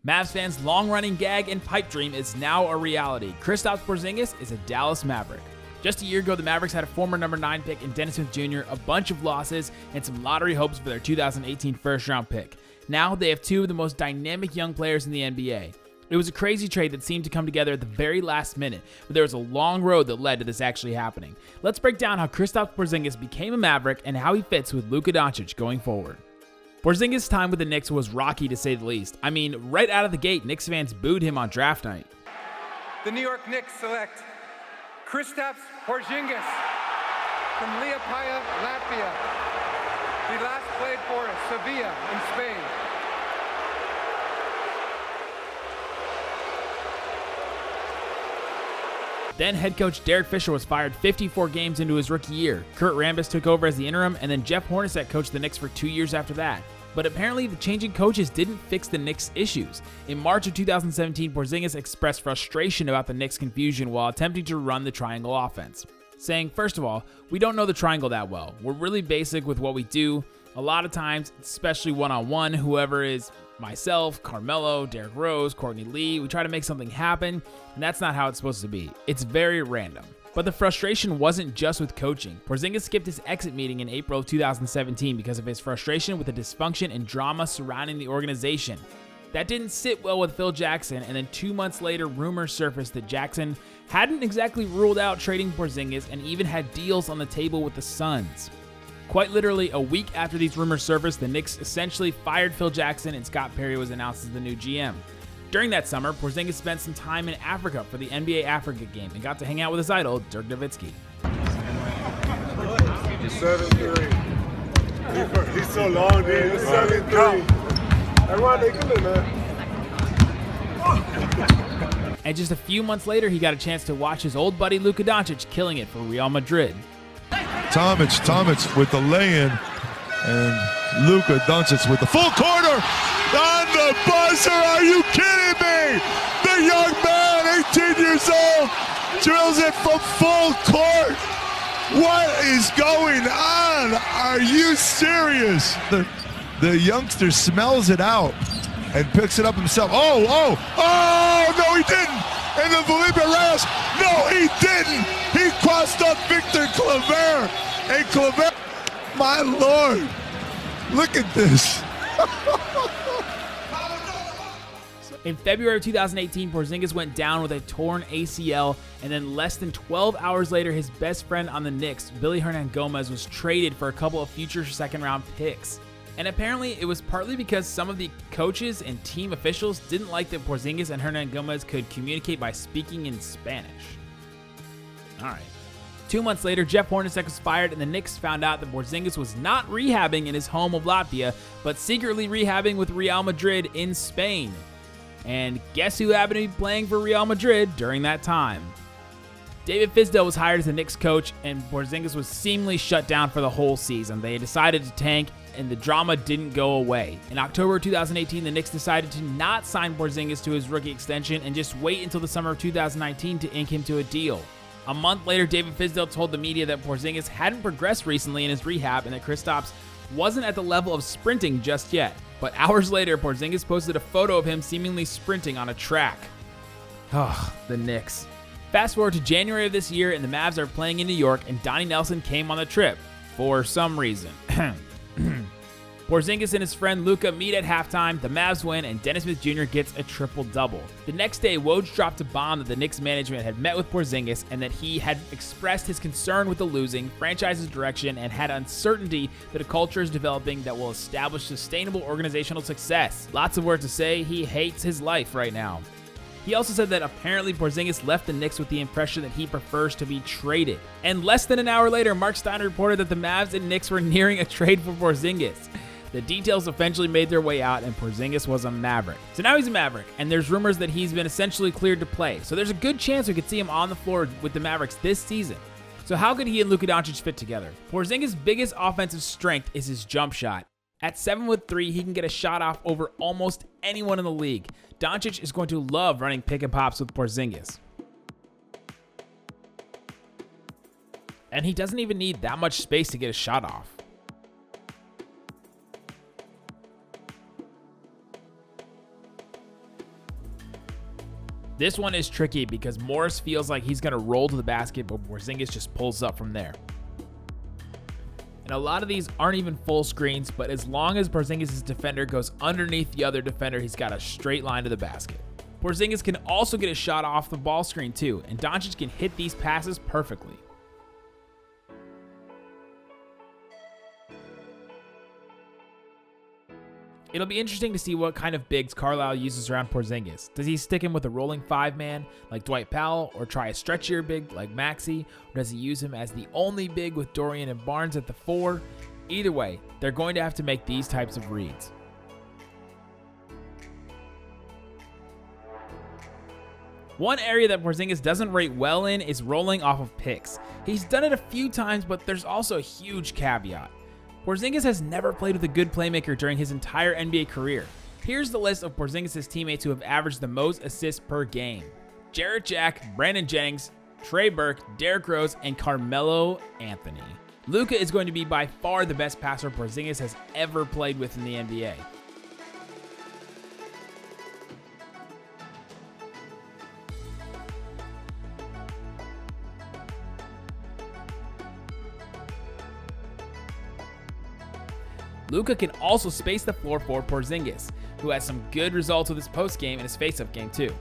Mavs fans' long-running gag and pipe dream is now a reality. Kristaps Porzingis is a Dallas Maverick. Just a year ago, the Mavericks had a former number 9 pick in Dennis Smith Jr., a bunch of losses, and some lottery hopes for their 2018 first-round pick. Now they have two of the most dynamic young players in the NBA. It was a crazy trade that seemed to come together at the very last minute, but there was a long road that led to this actually happening. Let's break down how Kristaps Porzingis became a Maverick and how he fits with Luka Doncic going forward. Porzingis' time with the Knicks was rocky to say the least. I mean, right out of the gate, Knicks fans booed him on draft night. The New York Knicks select Kristaps Porzingis from Liepāja, Latvia. He last played for Sevilla in Spain. Then head coach Derek Fisher was fired 54 games into his rookie year. Kurt Rambis took over as the interim, and then Jeff Hornacek coached the Knicks for 2 years after that. But apparently the changing coaches didn't fix the Knicks' issues. In March of 2017, Porzingis expressed frustration about the Knicks' confusion while attempting to run the triangle offense, saying, "First of all, we don't know the triangle that well. We're really basic with what we do. A lot of times, especially one-on-one, whoever is myself, Carmelo, Derrick Rose, Courtney Lee, we try to make something happen, and that's not how it's supposed to be. It's very random." But the frustration wasn't just with coaching. Porzingis skipped his exit meeting in April of 2017 because of his frustration with the dysfunction and drama surrounding the organization. That didn't sit well with Phil Jackson, and then 2 months later, rumors surfaced that Jackson hadn't exactly ruled out trading Porzingis and even had deals on the table with the Suns. Quite literally, a week after these rumors surfaced, the Knicks essentially fired Phil Jackson and Scott Perry was announced as the new GM. During that summer, Porzingis spent some time in Africa for the NBA Africa game and got to hang out with his idol, Dirk Nowitzki. 7-3. He's so long, dude. He's 7-3. Everyone, they come in, man. And just a few months later, he got a chance to watch his old buddy Luka Doncic killing it for Real Madrid. Tomic with the lay-in, and Luka Doncic with the full corner on the buzzer. Are you kidding me? The young man, 18 years old, drills it from full court. What is going on? Are you serious? The youngster smells it out and picks it up himself. Oh, no, he didn't. And then Felipe Reyes, no, he didn't. He crossed up Victor Claver. And Claver, my Lord, look at this. In February of 2018, Porzingis went down with a torn ACL, and then less than 12 hours later, his best friend on the Knicks, Billy Hernangomez, was traded for a couple of future second-round picks. And apparently, it was partly because some of the coaches and team officials didn't like that Porzingis and Hernangomez could communicate by speaking in Spanish. All right. 2 months later, Jeff Hornacek was fired, and the Knicks found out that Porzingis was not rehabbing in his home of Latvia, but secretly rehabbing with Real Madrid in Spain. And guess who happened to be playing for Real Madrid during that time? David Fizdale was hired as the Knicks coach, and Porzingis was seemingly shut down for the whole season. They decided to tank, and the drama didn't go away. In October 2018, the Knicks decided to not sign Porzingis to his rookie extension and just wait until the summer of 2019 to ink him to a deal. A month later, David Fizdale told the media that Porzingis hadn't progressed recently in his rehab and that Kristaps wasn't at the level of sprinting just yet. But hours later, Porzingis posted a photo of him seemingly sprinting on a track. The Knicks. Fast forward to January of this year, and the Mavs are playing in New York, and Donnie Nelson came on the trip. For some reason. Porzingis and his friend Luka meet at halftime, the Mavs win, and Dennis Smith Jr. gets a triple-double. The next day, Woj dropped a bomb that the Knicks management had met with Porzingis and that he had expressed his concern with the losing, franchise's direction, and had uncertainty that a culture is developing that will establish sustainable organizational success. Lots of words to say. He hates his life right now. He also said that apparently Porzingis left the Knicks with the impression that he prefers to be traded. And less than an hour later, Mark Steiner reported that the Mavs and Knicks were nearing a trade for Porzingis. The details eventually made their way out, and Porzingis was a Maverick. So now he's a Maverick, and there's rumors that he's been essentially cleared to play. So there's a good chance we could see him on the floor with the Mavericks this season. So how could he and Luka Doncic fit together? Porzingis' biggest offensive strength is his jump shot. At 7'3", he can get a shot off over almost anyone in the league. Doncic is going to love running pick and pops with Porzingis. And he doesn't even need that much space to get a shot off. This one is tricky because Morris feels like he's going to roll to the basket, but Porzingis just pulls up from there. And a lot of these aren't even full screens, but as long as Porzingis' defender goes underneath the other defender, he's got a straight line to the basket. Porzingis can also get a shot off the ball screen too, and Doncic can hit these passes perfectly. It'll be interesting to see what kind of bigs Carlisle uses around Porzingis. Does he stick him with a rolling 5-man like Dwight Powell, or try a stretchier big like Maxey, or does he use him as the only big with Dorian and Barnes at the 4? Either way, they're going to have to make these types of reads. One area that Porzingis doesn't rate well in is rolling off of picks. He's done it a few times, but there's also a huge caveat. Porzingis has never played with a good playmaker during his entire NBA career. Here's the list of Porzingis' teammates who have averaged the most assists per game: Jarrett Jack, Brandon Jennings, Trey Burke, Derrick Rose, and Carmelo Anthony. Luka is going to be by far the best passer Porzingis has ever played with in the NBA. Luka can also space the floor for Porzingis, who has some good results with his post game and his face-up game too.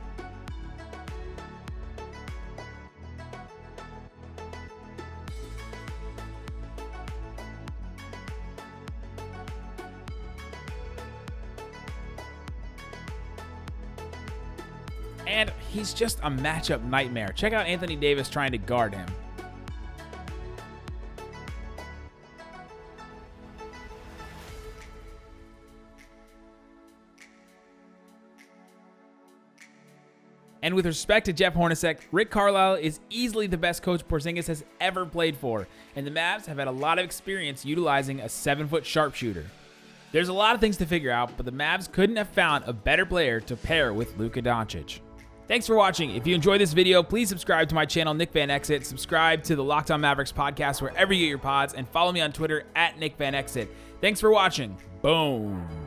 And he's just a matchup nightmare. Check out Anthony Davis trying to guard him. And with respect to Jeff Hornacek, Rick Carlisle is easily the best coach Porzingis has ever played for, and the Mavs have had a lot of experience utilizing a 7-foot sharpshooter. There's a lot of things to figure out, but the Mavs couldn't have found a better player to pair with Luka Doncic. Thanks for watching. If you enjoyed this video, please subscribe to my channel, Nick Van Exit. Subscribe to the Locked On Mavericks podcast wherever you get your pods, and follow me on Twitter at Nick Van Exit. Thanks for watching. Boom.